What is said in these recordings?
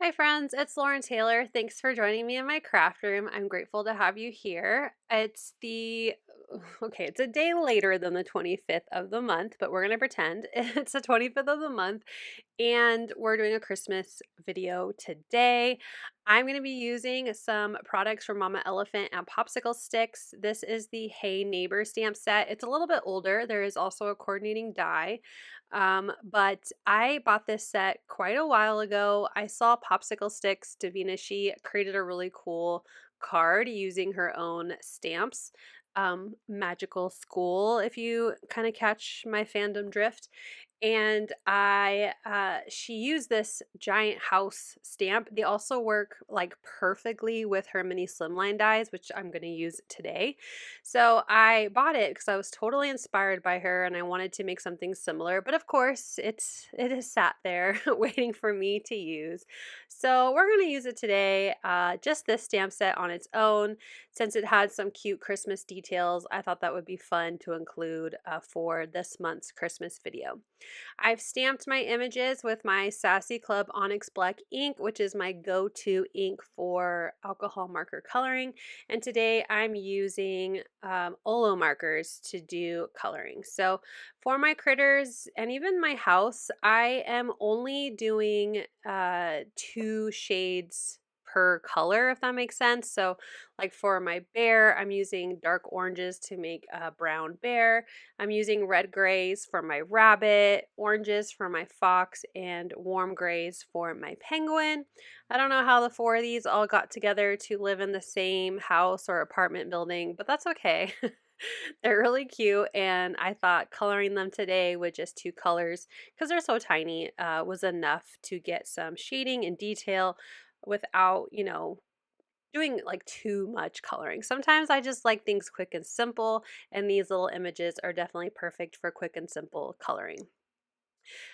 Hi friends, it's Lauren Taylor. Thanks for joining me in my craft room. I'm grateful to have you here. It's a day later than the 25th of the month, but we're going to pretend it's the 25th of the month and we're doing a Christmas video today. I'm going to be using some products from Mama Elephant and PopsicleSticks. This is the Hey Neighbor stamp set. It's a little bit older. There is also a coordinating die. But I bought this set quite a while ago. I saw PopsicleSticks Davina. She created a really cool card using her own stamps. Magical School, if you kind of catch my fandom drift. And she used this giant house stamp. They also work like perfectly with her mini slimline dies, which I'm going to use today. So I bought it because I was totally inspired by her and I wanted to make something similar. But of course, it is sat there waiting for me to use. So we're going to use it today. Just this stamp set on its own. Since it had some cute Christmas details, I thought that would be fun to include for this month's Christmas video. I've stamped my images with my Sassy Club Onyx Black ink, which is my go-to ink for alcohol marker coloring. And today I'm using Olo markers to do coloring. So for my critters and even my house, I am only doing 2 shades per color, if that makes sense. So like for my bear, I'm using dark oranges to make a brown bear. I'm using red grays for my rabbit, oranges for my fox, and warm grays for my penguin. I don't know how the 4 of these all got together to live in the same house or apartment building, but that's okay. They're really cute, and I thought coloring them today with just 2 colors, because they're so tiny, was enough to get some shading and detail without, doing like too much coloring. Sometimes I just like things quick and simple, and these little images are definitely perfect for quick and simple coloring.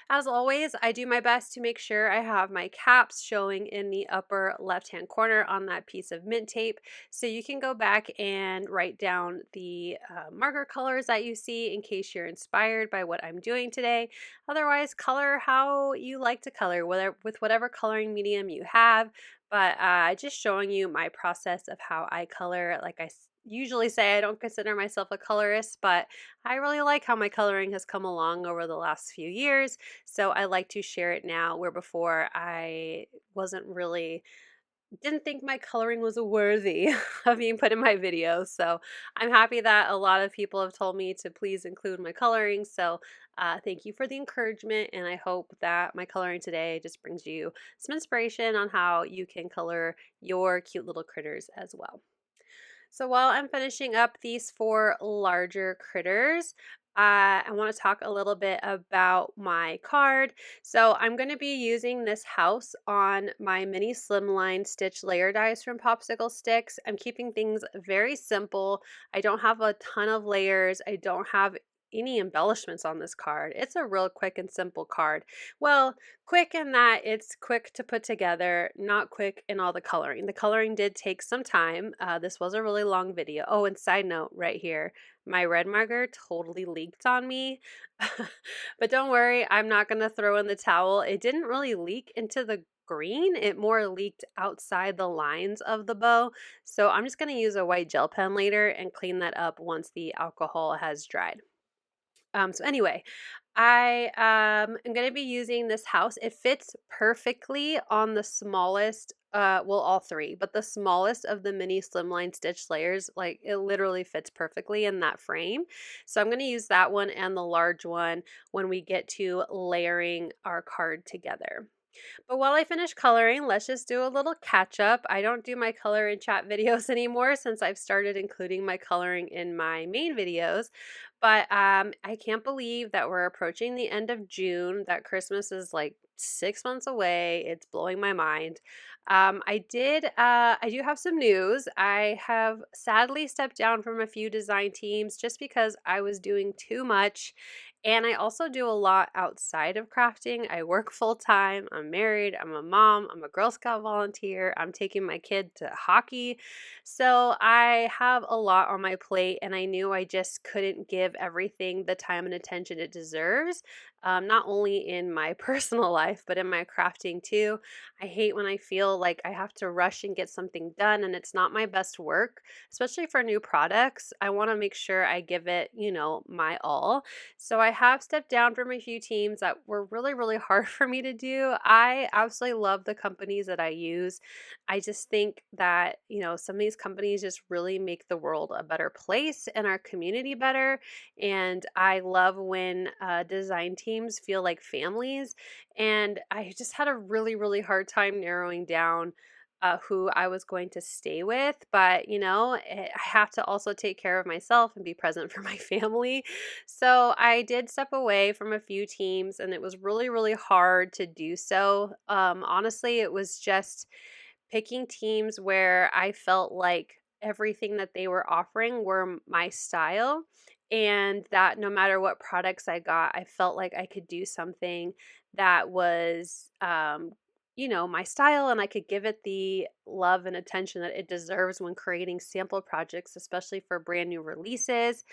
As always, I do my best to make sure I have my caps showing in the upper left-hand corner on that piece of mint tape, so you can go back and write down the marker colors that you see in case you're inspired by what I'm doing today. Otherwise, color how you like to color, whether with whatever coloring medium you have, but just showing you my process of how I color. Like I usually say, I don't consider myself a colorist, but I really like how my coloring has come along over the last few years. So I like to share it now, where before I wasn't really, didn't think my coloring was worthy of being put in my videos. So I'm happy that a lot of people have told me to please include my coloring. So thank you for the encouragement. And I hope that my coloring today just brings you some inspiration on how you can color your cute little critters as well. So while I'm finishing up these 4 larger critters, I want to talk a little bit about my card. So I'm going to be using this house on my mini slimline stitch layer dies from PopsicleSticks. I'm keeping things very simple. I don't have a ton of layers. I don't have any embellishments on this card. It's a real quick and simple card. Well, quick in that it's quick to put together, not quick in all the coloring. The coloring did take some time. This was a really long video. Oh, and side note right here, my red marker totally leaked on me. But don't worry, I'm not going to throw in the towel. It didn't really leak into the green. It more leaked outside the lines of the bow. So I'm just going to use a white gel pen later and clean that up once the alcohol has dried. So anyway, I am going to be using this house. It fits perfectly on the smallest, well, all 3, but the smallest of the mini slimline stitch layers. Like it literally fits perfectly in that frame. So I'm going to use that one and the large one when we get to layering our card together. But while I finish coloring, let's just do a little catch up. I don't do my color and chat videos anymore since I've started including my coloring in my main videos. But I can't believe that we're approaching the end of June, that Christmas is like 6 months away. It's blowing my mind. I do have some news. I have sadly stepped down from a few design teams just because I was doing too much. And I also do a lot outside of crafting. I work full time. I'm married. I'm a mom. I'm a Girl Scout volunteer. I'm taking my kid to hockey. So I have a lot on my plate, and I knew I just couldn't give everything the time and attention it deserves. not only in my personal life, but in my crafting too. I hate when I feel like I have to rush and get something done and it's not my best work, especially for new products. I want to make sure I give it, my all. So I have stepped down from a few teams that were really, really hard for me to do. I absolutely love the companies that I use. I just think that, some of these companies just really make the world a better place and our community better. And I love when design teams feel like families. And I just had a really, really hard time narrowing down who I was going to stay with. But, I have to also take care of myself and be present for my family. So I did step away from a few teams, and it was really, really hard to do so. Honestly, it was just picking teams where I felt like everything that they were offering were my style, and that no matter what products I got, I felt like I could do something that was my style, and I could give it the love and attention that it deserves when creating sample projects, especially for brand new releases.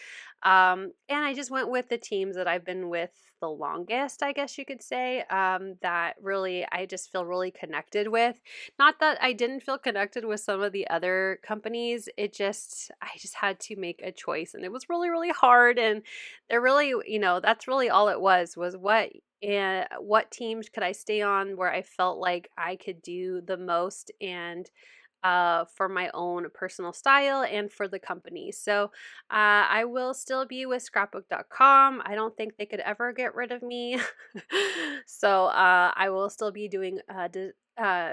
And I just went with the teams that I've been with the longest, I guess you could say, that really I just feel really connected with. Not that I didn't feel connected with some of the other companies. I just had to make a choice, and it was really, really hard. And they're really, that's really all it was what teams could I stay on where I felt like I could do the most, and for my own personal style and for the company. So I will still be with scrapbook.com. I don't think they could ever get rid of me. So I will still be doing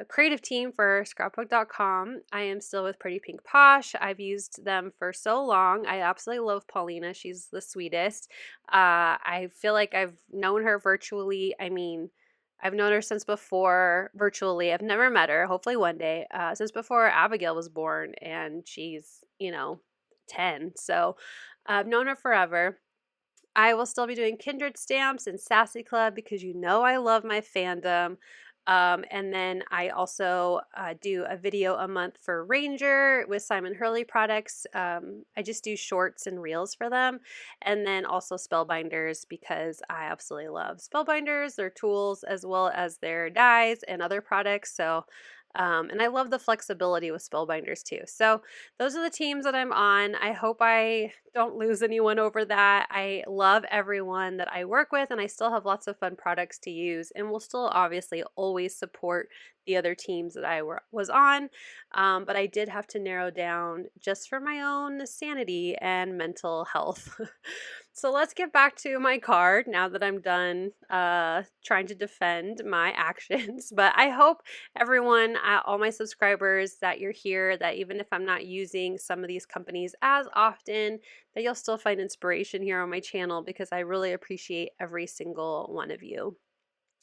creative team for scrapbook.com. I am still with Pretty Pink Posh. I've used them for so long. I absolutely love Paulina. She's the sweetest. I feel like I've known her virtually. I mean, I've known her since before virtually. I've never met her, hopefully one day, since before Abigail was born, and she's, 10. So I've known her forever. I will still be doing Kindred Stamps and Sassy Club because I love my fandom. And then I also do a video a month for Ranger with Simon Hurley products. I just do shorts and reels for them. And then also Spellbinders because I absolutely love Spellbinders, their tools, as well as their dyes and other products. So, and I love the flexibility with Spellbinders too. So those are the teams that I'm on. I hope I don't lose anyone over that. I love everyone that I work with, and I still have lots of fun products to use, and will still obviously always support the other teams that I was on. But I did have to narrow down just for my own sanity and mental health. So let's get back to my card now that I'm done trying to defend my actions. But I hope everyone, all my subscribers, that you're here, that even if I'm not using some of these companies as often, that you'll still find inspiration here on my channel because I really appreciate every single one of you.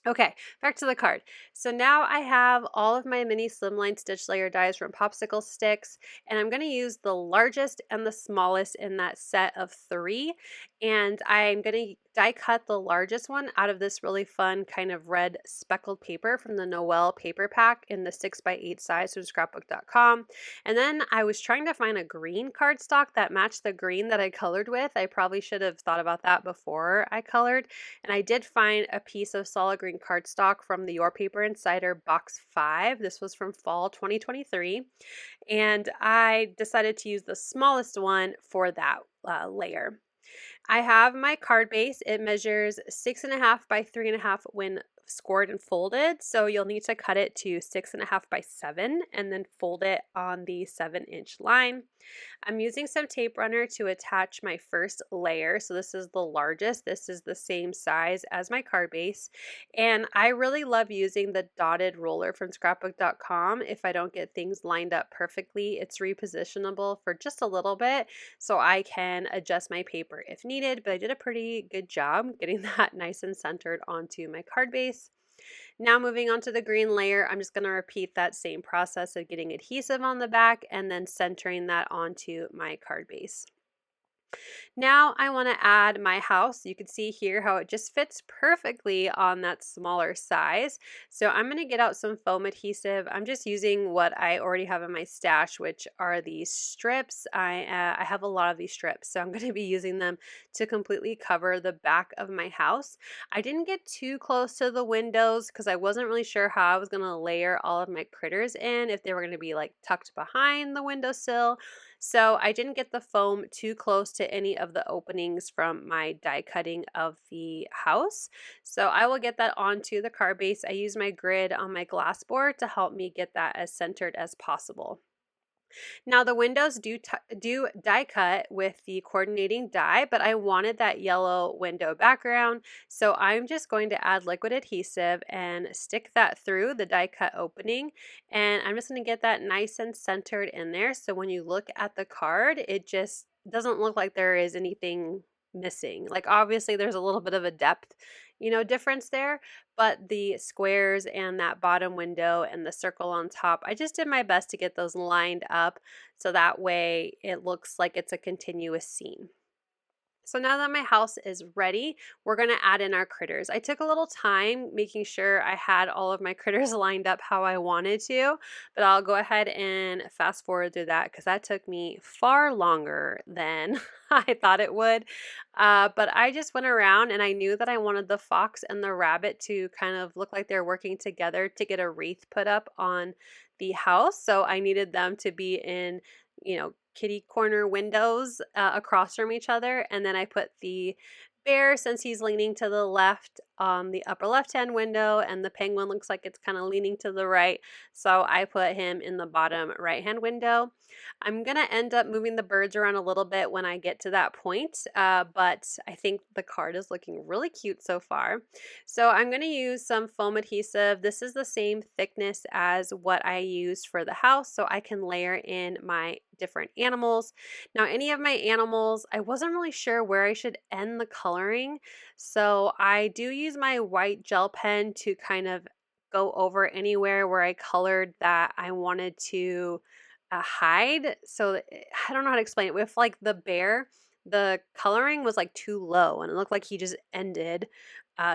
Okay, back to the card. So now I have all of my mini Slimline stitch layer dies from PopsicleSticks, and I'm going to use the largest and the smallest in that set of 3. And I'm going to die cut the largest one out of this really fun kind of red speckled paper from the Noel paper pack in the 6x8 size from scrapbook.com. And then I was trying to find a green cardstock that matched the green that I colored with. I probably should have thought about that before I colored. And I did find a piece of solid green cardstock from the Your Paper Insider box 5. This was from fall 2023. And I decided to use the smallest one for that layer. I have my card base. It measures 6.5 by 3.5 when scored and folded. So you'll need to cut it to 6.5 by 7 and then fold it on the 7-inch line. I'm using some tape runner to attach my first layer. So this is the largest. This is the same size as my card base. And I really love using the dotted roller from scrapbook.com. If I don't get things lined up perfectly, it's repositionable for just a little bit so I can adjust my paper if needed. But I did a pretty good job getting that nice and centered onto my card base. Now moving on to the green layer, I'm just going to repeat that same process of getting adhesive on the back and then centering that onto my card base. Now I want to add my house. You can see here how it just fits perfectly on that smaller size. So I'm going to get out some foam adhesive. I'm just using what I already have in my stash, which are these strips. I have a lot of these strips, so I'm going to be using them to completely cover the back of my house. I didn't get too close to the windows because I wasn't really sure how I was going to layer all of my critters in, if they were going to be like tucked behind the windowsill. So I didn't get the foam too close to any of the openings from my die cutting of the house. So I will get that onto the card base. I use my grid on my glass board to help me get that as centered as possible. Now the windows do die cut with the coordinating die, but I wanted that yellow window background, so I'm just going to add liquid adhesive and stick that through the die cut opening, and I'm just going to get that nice and centered in there, so when you look at the card, it just doesn't look like there is anything missing. Like obviously there's a little bit of a depth, difference there, but the squares and that bottom window and the circle on top, I just did my best to get those lined up so that way it looks like it's a continuous scene. So now that my house is ready, we're going to add in our critters. I took a little time making sure I had all of my critters lined up how I wanted to, but I'll go ahead and fast forward through that because that took me far longer than I thought it would. But I just went around and I knew that I wanted the fox and the rabbit to kind of look like they're working together to get a wreath put up on the house. So I needed them to be in, kitty corner windows across from each other. And then I put the bear, since he's leaning to the left, on the upper left hand window, and the penguin looks like it's kind of leaning to the right. So I put him in the bottom right hand window. I'm going to end up moving the birds around a little bit when I get to that point, but I think the card is looking really cute so far. So I'm going to use some foam adhesive. This is the same thickness as what I used for the house, so I can layer in my different animals. Now, any of my animals, I wasn't really sure where I should end the coloring, so I do use my white gel pen to kind of go over anywhere where I colored that I wanted to hide. So I don't know how to explain it. With like the bear, the coloring was like too low and it looked like he just ended.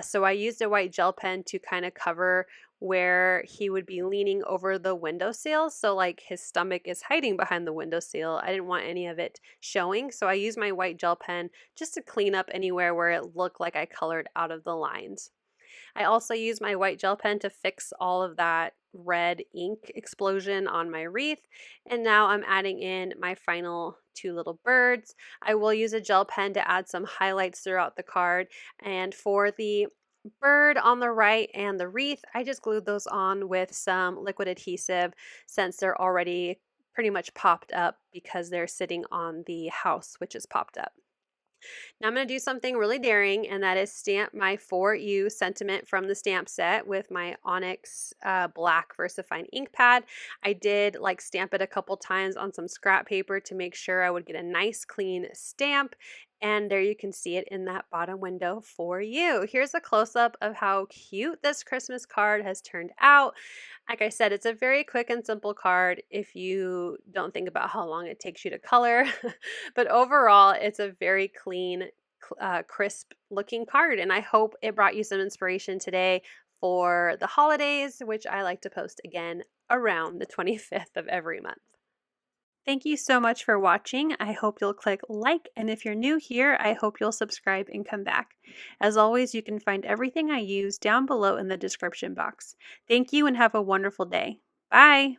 So I used a white gel pen to kind of cover where he would be leaning over the windowsill. So like his stomach is hiding behind the windowsill. I didn't want any of it showing. So I used my white gel pen just to clean up anywhere where it looked like I colored out of the lines. I also used my white gel pen to fix all of that red ink explosion on my wreath. And now I'm adding in my final two little birds. I will use a gel pen to add some highlights throughout the card. And for the bird on the right and the wreath, I just glued those on with some liquid adhesive since they're already pretty much popped up because they're sitting on the house, which is popped up. Now I'm going to do something really daring, and that is stamp my For You sentiment from the stamp set with my Onyx black VersaFine ink pad. I did like stamp it a couple times on some scrap paper to make sure I would get a nice clean stamp. And there you can see it in that bottom window for you. Here's a close-up of how cute this Christmas card has turned out. Like I said, it's a very quick and simple card if you don't think about how long it takes you to color. But overall, it's a very clean, crisp looking card. And I hope it brought you some inspiration today for the holidays, which I like to post again around the 25th of every month. Thank you so much for watching. I hope you'll click like, and if you're new here, I hope you'll subscribe and come back. As always, you can find everything I use down below in the description box. Thank you and have a wonderful day. Bye!